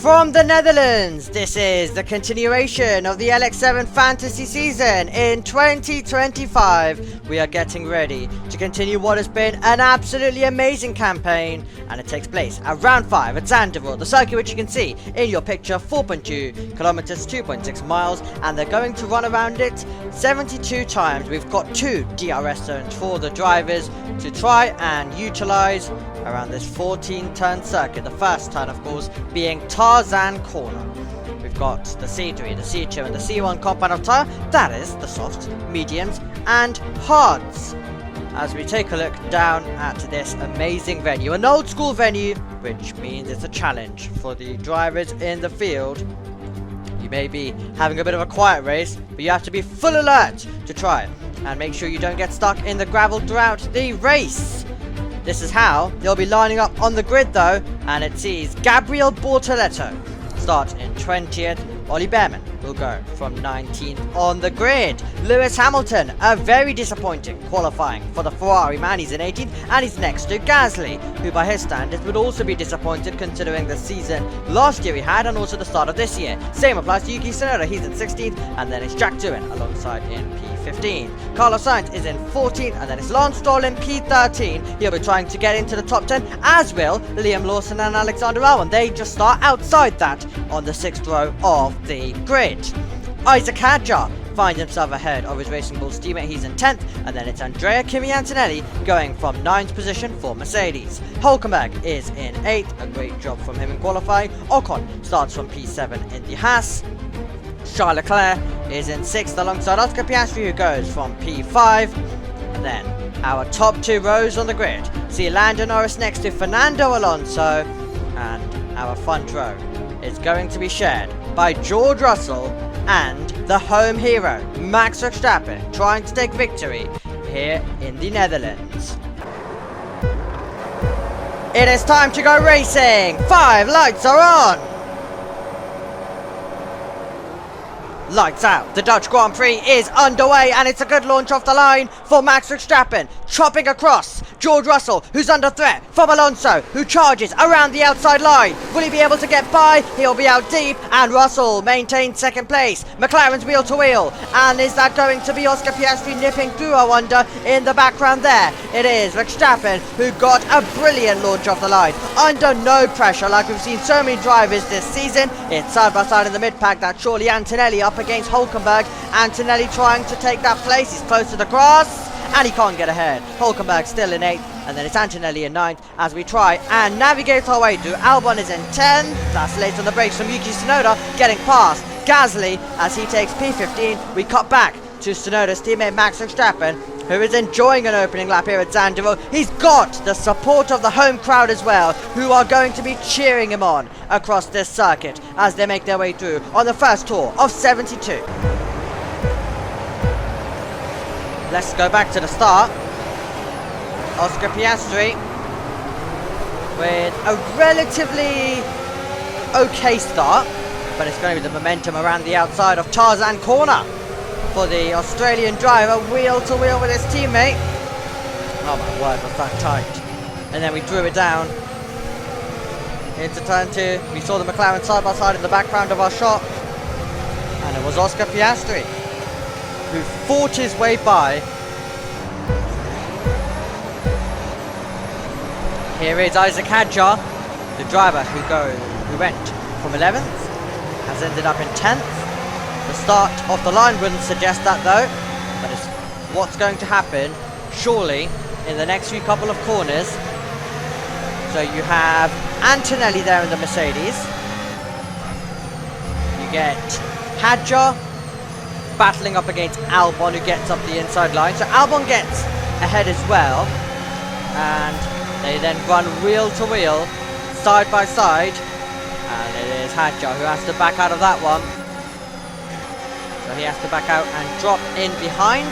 From the Netherlands, this is the continuation of the LX7 fantasy season in 2025. We are getting ready to continue what has been an absolutely amazing campaign, and it takes place at round 5 at Zandvoort, the circuit which you can see in your picture, 4.2 kilometers, 2.6 miles, and they're going to run around it 72 times. We've got 2 DRS zones for the drivers to try and utilize around this 14-turn circuit. The first turn, of course, being Tarzan Corner. We've got the C3, the C2, and the C1 compound of Tyre. That is the softs, mediums, and hards. As we take a look down at this amazing venue, an old school venue, which means it's a challenge for the drivers in the field. You may be having a bit of a quiet race, but you have to be full alert to try and make sure you don't get stuck in the gravel throughout the race. This is how they'll be lining up on the grid though, and it sees Gabriel Bortoletto start in 20th. Ollie Behrman will go from 19th on the grid. Lewis Hamilton, a very disappointing qualifying for the Ferrari man. He's in 18th, and he's next to Gasly, who by his standards would also be disappointed considering the season last year he had and also the start of this year. Same applies to Yuki Tsunoda, he's in 16th, and then it's Jack Doohan alongside in P15. Carlos Sainz is in 14th, and then it's Lance Stroll in P13. He'll be trying to get into the top 10, as will Liam Lawson and Alexander Albon. They just start outside that on the 6th row of the grid. Isaac Hadjar finds himself ahead of his Racing Bulls teammate. He's in 10th, and then it's Andrea Kimi Antonelli going from 9th position for Mercedes. Hülkenberg is in 8th, a great job from him in qualifying. Ocon starts from P7 in the Haas. Charles Leclerc is in 6th alongside Oscar Piastri, who goes from P5. And then our top 2 rows on the grid see Lando Norris next to Fernando Alonso, and our front row is going to be shared by George Russell and the home hero, Max Verstappen, trying to take victory here in the Netherlands. It is time to go racing! 5 lights are on! Lights out. The Dutch Grand Prix is underway, and it's a good launch off the line for Max Verstappen, chopping across George Russell, who's under threat from Alonso, who charges around the outside line. Will he be able to get by? He'll be out deep, and Russell maintains second place. McLaren's wheel to wheel, and is that going to be Oscar Piastri nipping through, I wonder, in the background there? It is Verstappen, who got a brilliant launch off the line, under no pressure like we've seen so many drivers this season. It's side by side in the mid-pack. That's surely Antonelli up against Hülkenberg. Antonelli trying to take that place. He's close to the grass, and he can't get ahead. Hülkenberg still in 8th, and then it's Antonelli in 9th as we try and navigate our way through. Albon is in 10th. That's late on the brakes from Yuki Tsunoda, getting past Gasly as he takes P15. We cut back to Tsunoda's teammate Max Verstappen, who is enjoying an opening lap here at Zandvoort. He's got the support of the home crowd as well, who are going to be cheering him on across this circuit as they make their way through on the first tour of 72. Let's go back to the start. Oscar Piastri with a relatively okay start, but it's going to be the momentum around the outside of Tarzan Corner for the Australian driver, wheel to wheel with his teammate. Oh my word, was that tight. And then we drew it down into turn 2. We saw the McLaren side by side in the background of our shot, and it was Oscar Piastri who fought his way by. Here is Isaac Hadjar, the driver who went from 11th, has ended up in 10th. The start of the line wouldn't suggest that though, but it's what's going to happen surely in the next few couple of corners. So you have Antonelli there in the Mercedes. You get Hadjar battling up against Albon, who gets up the inside line. So Albon gets ahead as well, and they then run wheel to wheel, side by side, and it is Hadjar who has to back out of that one. So he has to back out and drop in behind.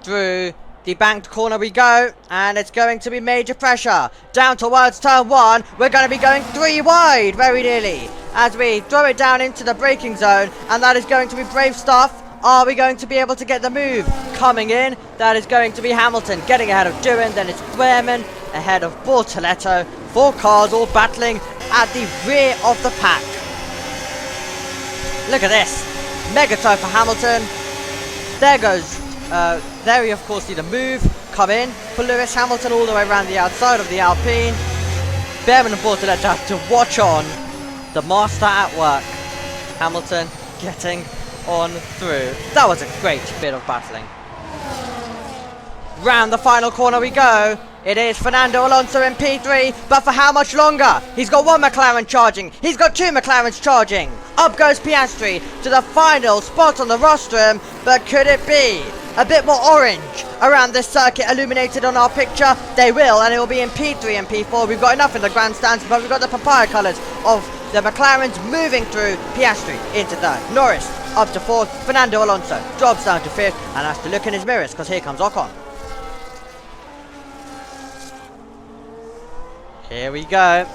Through the banked corner we go, and it's going to be major pressure. Down towards turn 1, we're going to be going 3 wide very nearly as we throw it down into the braking zone, and that is going to be brave stuff. Are we going to be able to get the move coming in? That is going to be Hamilton getting ahead of Doohan. Then it's Behrman ahead of Bortoletto, 4 cars all battling at the rear of the pack. Look at this. Mega toe for Hamilton. There goes. There we of course need a move. Come in for Lewis Hamilton all the way around the outside of the Alpine. Behrman and Bortoletti have to watch on. The master at work. Hamilton getting on through. That was a great bit of battling. Round the final corner we go. It is Fernando Alonso in P3, but for how much longer? He's got 1 McLaren charging. He's got 2 McLarens charging. Up goes Piastri to the final spot on the rostrum, but could it be a bit more orange around this circuit illuminated on our picture? They will, and it will be in P3 and P4. We've got enough in the grandstands, but we've got the papaya colours of the McLarens moving through. Piastri into 3rd. Norris up to 4th. Fernando Alonso drops down to 5th and has to look in his mirrors because here comes Ocon. Here we go,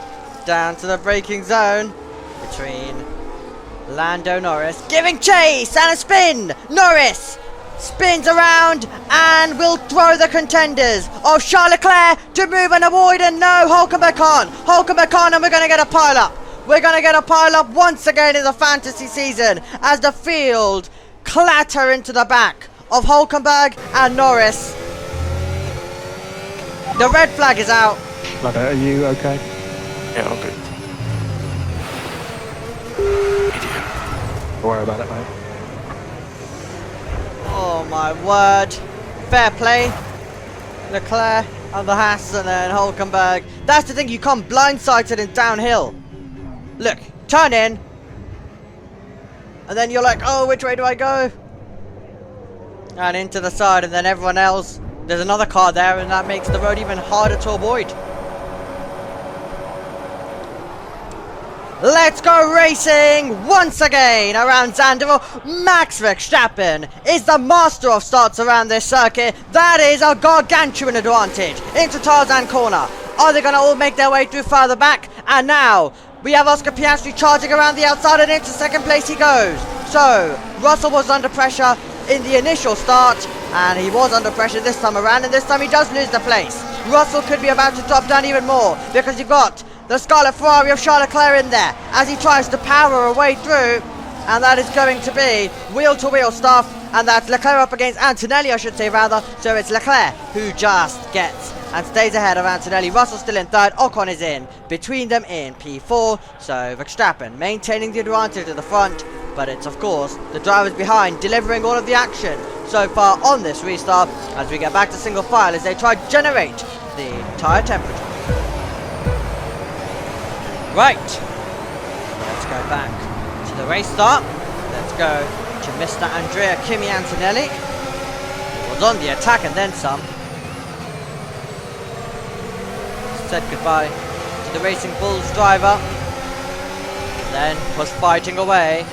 down to the braking zone between Lando Norris, giving chase and a spin. Norris spins around and will throw the contenders of Charles Leclerc to move and avoid, and no, Hülkenberg on, and we're going to get a pile up. We're going to get a pile up once again in the fantasy season as the field clatter into the back of Hülkenberg and Norris. The red flag is out. Lado, are you okay? Yeah, all good. Don't worry about it, mate. Oh my word. Fair play. Leclerc on the Haas and then Hülkenberg. That's the thing, you come blindsided and downhill. Look, turn in. And then you're like, oh, which way do I go? And into the side, and then everyone else. There's another car there, and that makes the road even harder to avoid. Let's go racing once again around Zandvoort. Max Verstappen is the master of starts around this circuit. That is a gargantuan advantage into Tarzan corner. Are they going to all make their way through further back? And now we have Oscar Piastri charging around the outside, and into 2nd place he goes. So Russell was under pressure in the initial start, and he was under pressure this time around, and this time he does lose the place. Russell could be about to drop down even more because you've got the Scarlet Ferrari of Charles Leclerc in there as he tries to power a way through, and that is going to be wheel-to-wheel stuff, and that's Leclerc up against Antonelli, I should say rather. So it's Leclerc who just gets and stays ahead of Antonelli. Russell still in 3rd, Ocon is in between them in P4, so Verstappen maintaining the advantage at the front, but it's of course the drivers behind delivering all of the action so far on this restart as we get back to single file as they try to generate the tyre temperature. Right, let's go back to the race start. Let's go to Mr. Andrea Kimi Antonelli, who was on the attack and then some. Said goodbye to the Racing Bulls driver, then was fighting away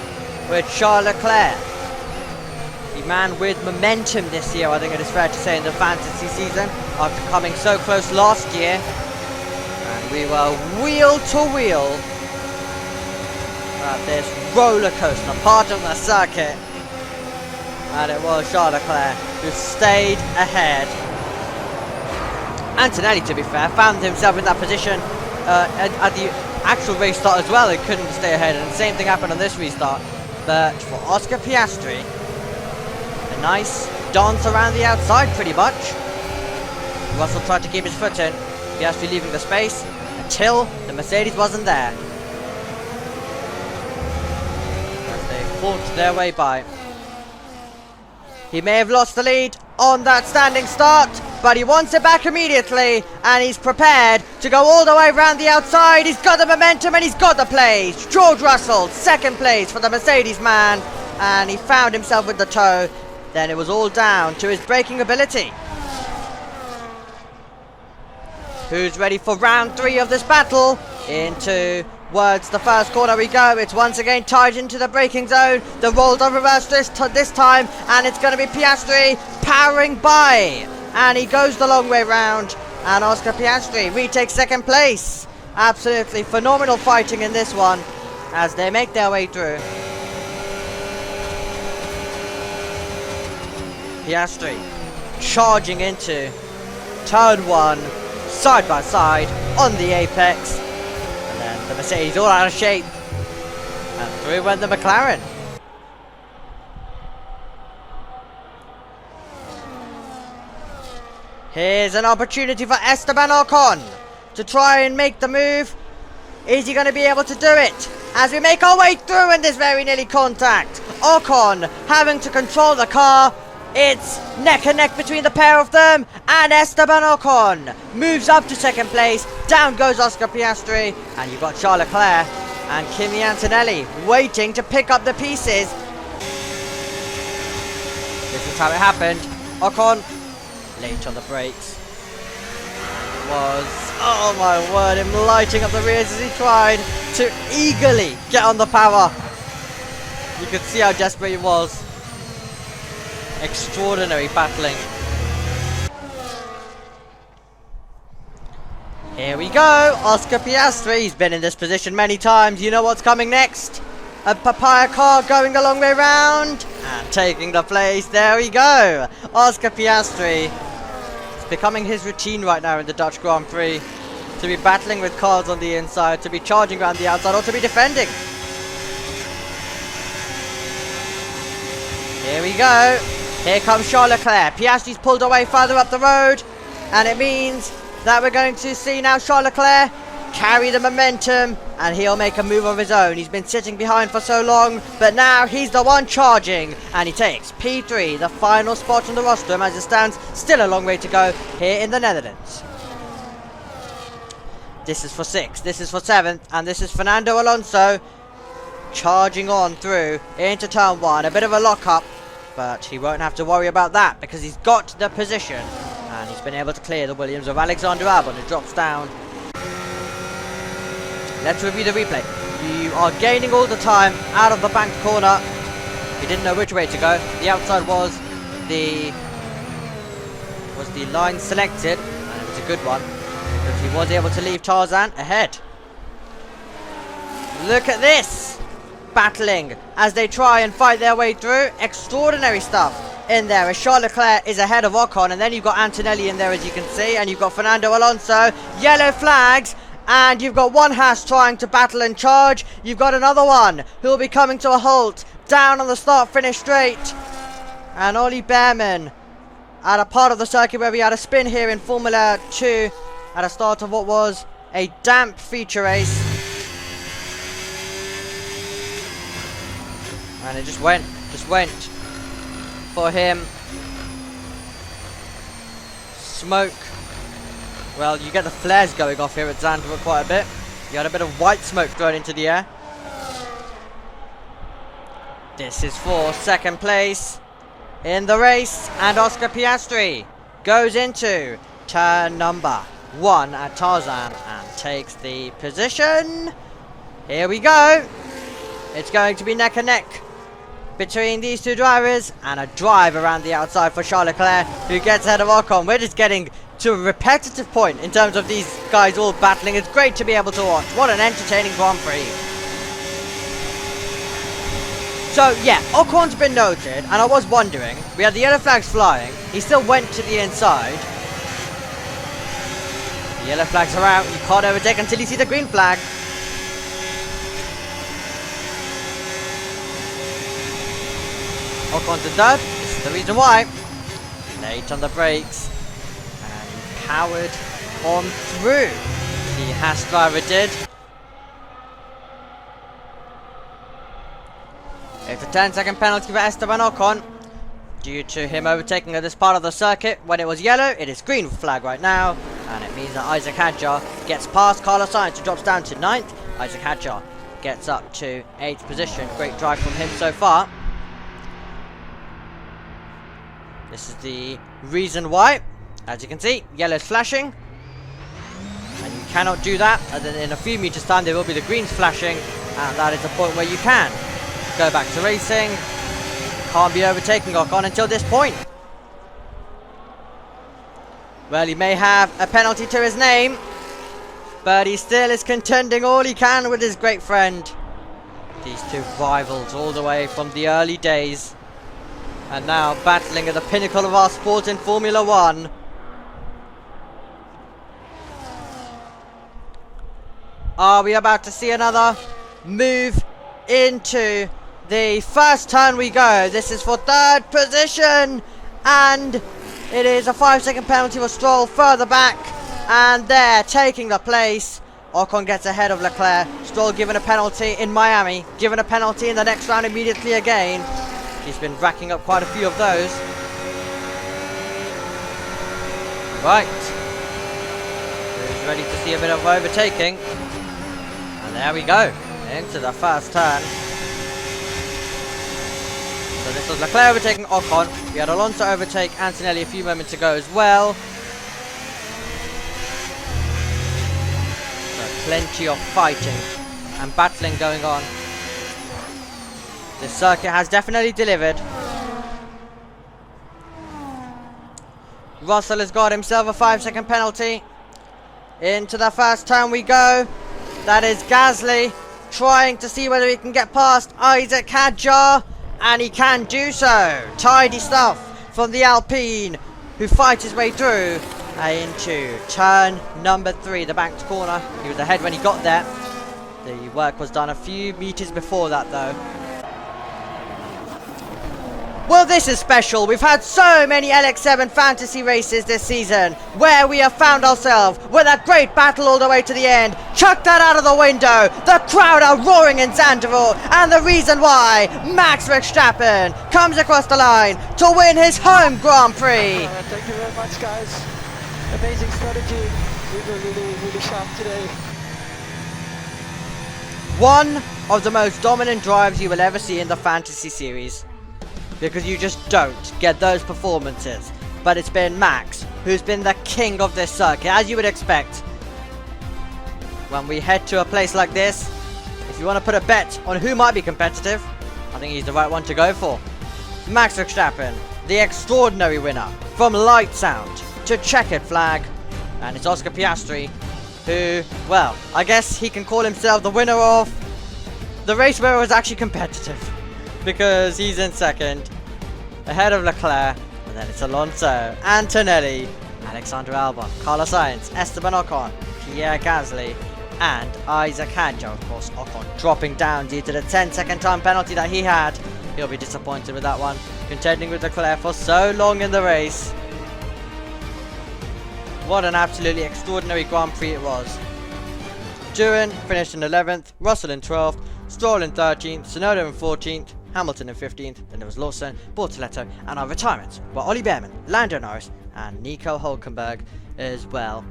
with Charles Leclerc, the man with momentum this year, I think it is fair to say, in the fantasy season, after coming so close last year. And we were wheel to wheel at this roller coaster part of the circuit, and it was Charles Leclerc who stayed ahead. Antonelli, to be fair, found himself in that position at the actual race start as well. He couldn't stay ahead, and the same thing happened on this restart. But for Oscar Piastri, a nice dance around the outside pretty much. Russell tried to keep his foot in. Piastri leaving the space until the Mercedes wasn't there, as they fought their way by. He may have lost the lead on that standing start, but he wants it back immediately, and he's prepared to go all the way around the outside. He's got the momentum and he's got the place. George Russell, 2nd place for the Mercedes man, and he found himself with the toe. Then it was all down to his braking ability. Who's ready for round 3 of this battle? Towards the first corner we go. It's once again tied into the braking zone. The rolled on reverse this time, and it's going to be Piastri powering by. And he goes the long way round, and Oscar Piastri retakes 2nd place. Absolutely phenomenal fighting in this one as they make their way through. Piastri charging into turn 1, side by side on the apex. And then the Mercedes all out of shape. And through went the McLaren. Here's an opportunity for Esteban Ocon to try and make the move. Is he going to be able to do it? As we make our way through and there's very nearly contact. Ocon having to control the car. It's neck and neck between the pair of them. And Esteban Ocon moves up to second place. Down goes Oscar Piastri. And you've got Charles Leclerc and Kimi Antonelli waiting to pick up the pieces. This is how it happened. Ocon late on the brakes. Oh my word, him lighting up the rears as he tried to eagerly get on the power. You could see how desperate he was. Extraordinary battling. Here we go, Oscar Piastri. He's been in this position many times. You know what's coming next? A papaya car going a long way round and taking the place. There we go, Oscar Piastri. Becoming his routine right now in the Dutch Grand Prix, to be battling with cars on the inside, to be charging around the outside, or to be defending. Here we go. Here comes Charles Leclerc. Piastri's pulled away further up the road, and it means that we're going to see now Charles Leclerc carry the momentum, and he'll make a move of his own. He's been sitting behind for so long, but now he's the one charging, and he takes P3, the final spot on the rostrum as it stands. Still a long way to go here in the Netherlands. This is for 6th, this is for 7th, and this is Fernando Alonso charging on through into turn 1. A bit of a lock-up, but he won't have to worry about that because he's got the position, and he's been able to clear the Williams of Alexander Albon, who drops down. Let's review the replay. You are gaining all the time out of the banked corner. He didn't know which way to go. The outside was the line selected, and it was a good one, because he was able to leave Tarzan ahead. Look at this, battling as they try and fight their way through. Extraordinary stuff in there as Charles Leclerc is ahead of Ocon, and then you've got Antonelli in there, as you can see, and you've got Fernando Alonso. Yellow flags. And you've got one Haas trying to battle and charge. You've got another one who will be coming to a halt down on the start-finish straight. And Ollie Behrman at a part of the circuit where we had a spin here in Formula 2 at a start of what was a damp feature race. And it just went for him. Smoke. Well, you get the flares going off here at Zandvoort quite a bit. You had a bit of white smoke thrown into the air. This is for second place in the race. And Oscar Piastri goes into turn number 1 at Tarzan and takes the position. Here we go. It's going to be neck and neck between these two drivers, and a drive around the outside for Charles Leclerc, who gets ahead of Ocon. We're just getting to a repetitive point in terms of these guys all battling. It's great to be able to watch. What an entertaining Grand Prix. So yeah, Ocon's been noted, and I was wondering, we had the yellow flags flying, he still went to the inside. The yellow flags are out, you can't overtake until you see the green flag. Ocon's in third, this is the reason why. Late on the brakes, and he powered on through. The Haas driver did. It's a 10-second penalty for Esteban Ocon due to him overtaking at this part of the circuit. When it was yellow, it is green flag right now, and it means that Isaac Hadjar gets past Carlos Sainz, who drops down to 9th. Isaac Hadjar gets up to 8th position. Great drive from him so far. This is the reason why. As you can see, yellow's flashing, and you cannot do that, and then in a few meters time there will be the greens flashing, and that is the point where you can go back to racing. Can't be overtaking Ocon until this point. Well, he may have a penalty to his name, but he still is contending all he can with his great friend. These two rivals all the way from the early days, and now battling at the pinnacle of our sport in Formula 1. Are we about to see another move into the first turn we go? This is for third position, and it is a 5-second penalty for Stroll further back, and they're taking the place. Ocon gets ahead of Leclerc. Stroll given a penalty in Miami, given a penalty in the next round immediately again. He's been racking up quite a few of those. Right. He's ready to see a bit of overtaking. And there we go. Into the first turn. So this was Leclerc overtaking Ocon. We had Alonso overtake Antonelli a few moments ago as well. So plenty of fighting and battling going on. This circuit has definitely delivered. Russell has got himself a 5-second penalty. Into the first turn we go. That is Gasly trying to see whether he can get past Isaac Hadjar, and he can do so. Tidy stuff from the Alpine, who fights his way through into turn number 3, the banked corner. He was ahead when he got there. The work was done a few meters before that though. Well, this is special. We've had so many LX7 fantasy races this season where we have found ourselves with a great battle all the way to the end. Chuck that out of the window. The crowd are roaring in Zandvoort, and the reason why Max Verstappen comes across the line to win his home Grand Prix. Thank you very much, guys. Amazing strategy. We were really sharp today. One of the most dominant drives you will ever see in the fantasy series, because you just don't get those performances. But it's been Max who's been the king of this circuit, as you would expect. When we head to a place like this, if you want to put a bet on who might be competitive, I think he's the right one to go for. Max Verstappen, the extraordinary winner, from light sound to checkered flag. And it's Oscar Piastri, who, well, I guess he can call himself the winner of the race where it was actually competitive, because he's in second, ahead of Leclerc, and then it's Alonso, Antonelli, Alexander Albon, Carlos Sainz, Esteban Ocon, Pierre Gasly, and Isaac Hadjar. Of course, Ocon dropping down due to the 10-second time penalty that he had. He'll be disappointed with that one, contending with Leclerc for so long in the race. What an absolutely extraordinary Grand Prix it was. Duran finished in 11th, Russell in 12th, Stroll in 13th, Tsunoda in 14th, Hamilton in 15th, then there was Lawson, Bortoletto, and our retirements were Ollie Behrman, Lando Norris, and Nico Hülkenberg as well.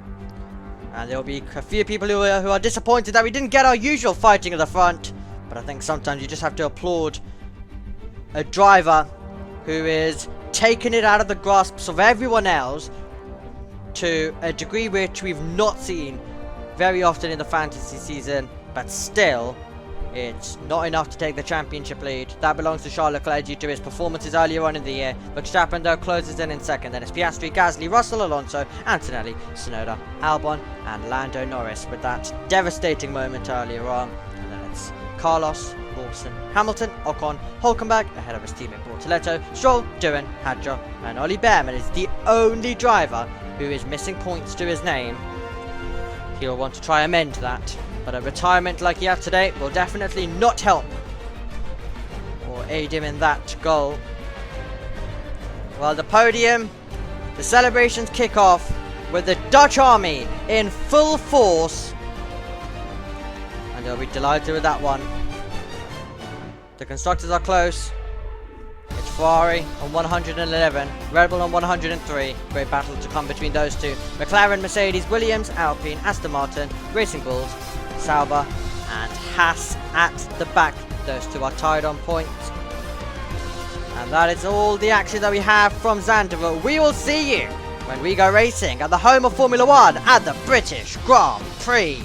And there will be a few people who are disappointed that we didn't get our usual fighting at the front, but I think sometimes you just have to applaud a driver who is taking it out of the grasps of everyone else to a degree which we've not seen very often in the fantasy season, but still, it's not enough to take the championship lead. That belongs to Charles Leclerc due to his performances earlier on in the year. Verstappen though closes in second. Then it's Piastri, Gasly, Russell, Alonso, Antonelli, Tsunoda, Albon, and Lando Norris with that devastating moment earlier on. And then it's Carlos, Lawson, Hamilton, Ocon, Hülkenberg ahead of his teammate Bortoletto, Stroll, Duran, Hadjar, and Ollie Behrman is the only driver who is missing points to his name. He'll want to try amend that, but a retirement like he had today will definitely not help or aid him in that goal. Well, the podium, the celebrations kick off with the Dutch army in full force, and they'll be delighted with that one. The constructors are close. It's Ferrari on 111, Red Bull on 103. Great battle to come between those two. McLaren, Mercedes, Williams, Alpine, Aston Martin, Racing Bulls, Sauber, and Haas at the back. Those two are tied on points. And that is all the action that we have from Zandvoort. We will see you when we go racing at the home of Formula 1 at the British Grand Prix.